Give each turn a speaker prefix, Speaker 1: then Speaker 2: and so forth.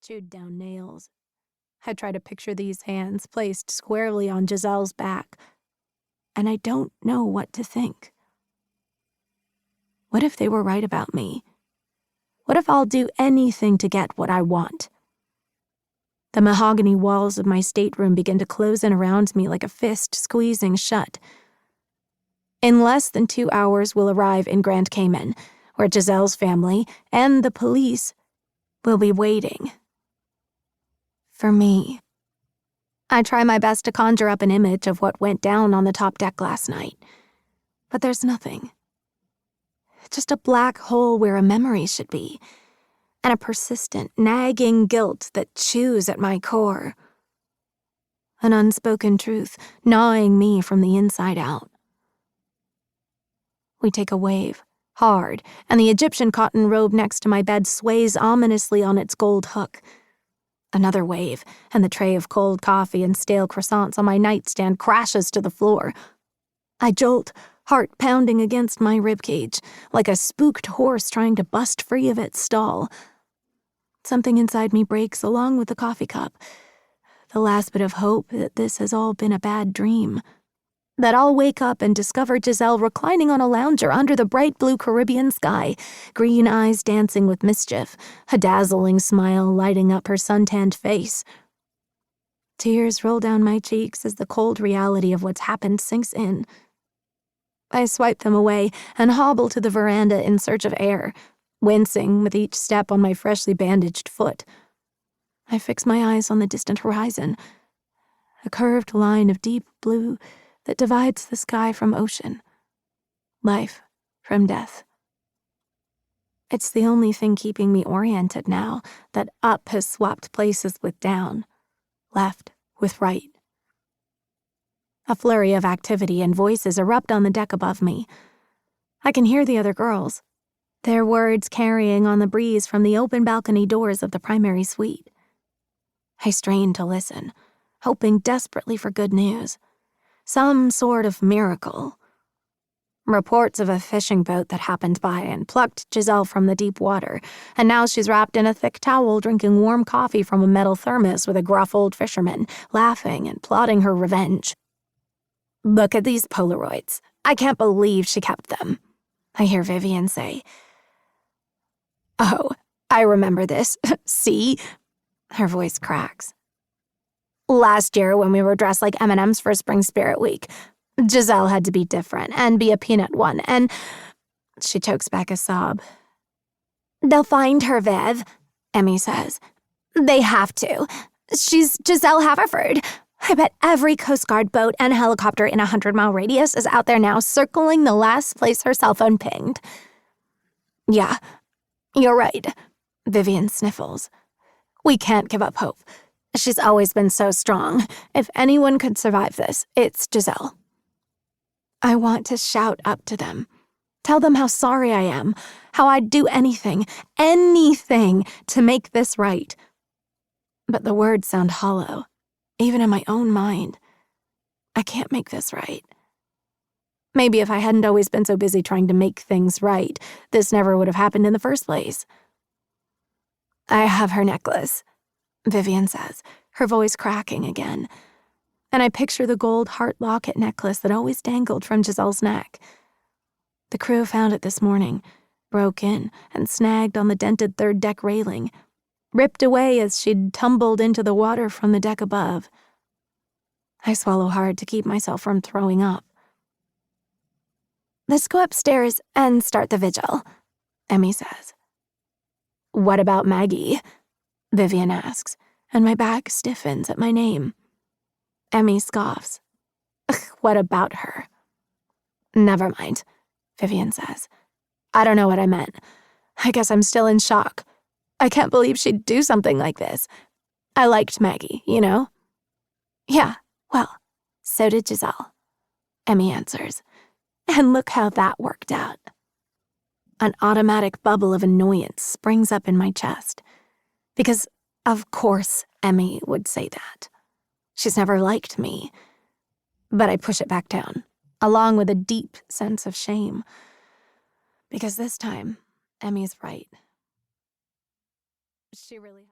Speaker 1: chewed down nails. I try to picture these hands placed squarely on Giselle's back, and I don't know what to think. What if they were right about me? What if I'll do anything to get what I want? The mahogany walls of my stateroom begin to close in around me like a fist squeezing shut. In less than 2 hours, we'll arrive in Grand Cayman, where Giselle's family and the police will be waiting for me. I try my best to conjure up an image of what went down on the top deck last night, but there's nothing. Just a black hole where a memory should be, and a persistent, nagging guilt that chews at my core. An unspoken truth gnawing me from the inside out. We take a wave, hard, and the Egyptian cotton robe next to my bed sways ominously on its gold hook. Another wave, and the tray of cold coffee and stale croissants on my nightstand crashes to the floor. I jolt, heart pounding against my ribcage, like a spooked horse trying to bust free of its stall. Something inside me breaks along with the coffee cup, the last bit of hope that this has all been a bad dream. That I'll wake up and discover Giselle reclining on a lounger under the bright blue Caribbean sky, green eyes dancing with mischief, a dazzling smile lighting up her suntanned face. Tears roll down my cheeks as the cold reality of what's happened sinks in. I swipe them away and hobble to the veranda in search of air, wincing with each step on my freshly bandaged foot. I fix my eyes on the distant horizon, a curved line of deep blue that divides the sky from ocean, life from death. It's the only thing keeping me oriented now that up has swapped places with down, left with right. A flurry of activity and voices erupt on the deck above me. I can hear the other girls, their words carrying on the breeze from the open balcony doors of the primary suite. I strain to listen, hoping desperately for good news. Some sort of miracle. Reports of a fishing boat that happened by and plucked Giselle from the deep water, and now she's wrapped in a thick towel drinking warm coffee from a metal thermos with a gruff old fisherman, laughing and plotting her revenge. "Look at these Polaroids. I can't believe she kept them," I hear Vivian say. "Oh, I remember this. See?" Her voice cracks. "Last year, when we were dressed like M&Ms for Spring Spirit Week, Giselle had to be different and be a peanut one, and..." She chokes back a sob. "They'll find her, Viv," Emmy says. "They have to. She's Giselle Haverford. I bet every Coast Guard boat and helicopter in a 100-mile radius is out there now circling the last place her cell phone pinged." "Yeah, you're right," Vivian sniffles. "We can't give up hope. She's always been so strong. If anyone could survive this, it's Giselle." I want to shout up to them, tell them how sorry I am, how I'd do anything to make this right. But the words sound hollow, even in my own mind. I can't make this right. Maybe if I hadn't always been so busy trying to make things right, this never would have happened in the first place. "I have her necklace," Vivian says, her voice cracking again. And I picture the gold heart locket necklace that always dangled from Giselle's neck. The crew found it this morning, broke in and snagged on the dented third deck railing, ripped away as she'd tumbled into the water from the deck above. I swallow hard to keep myself from throwing up. "Let's go upstairs and start the vigil," Emmy says. "What about Maggie?" Vivian asks, and my back stiffens at my name. Emmy scoffs. "What about her?" "Never mind," Vivian says. "I don't know what I meant. I guess I'm still in shock. I can't believe she'd do something like this. I liked Maggie, you know?" "Yeah, well, so did Giselle," Emmy answers. "And look how that worked out." An automatic bubble of annoyance springs up in my chest. Because, of course, Emmy would say that. She's never liked me. But I push it back down, along with a deep sense of shame. Because this time, Emmy's right. She really...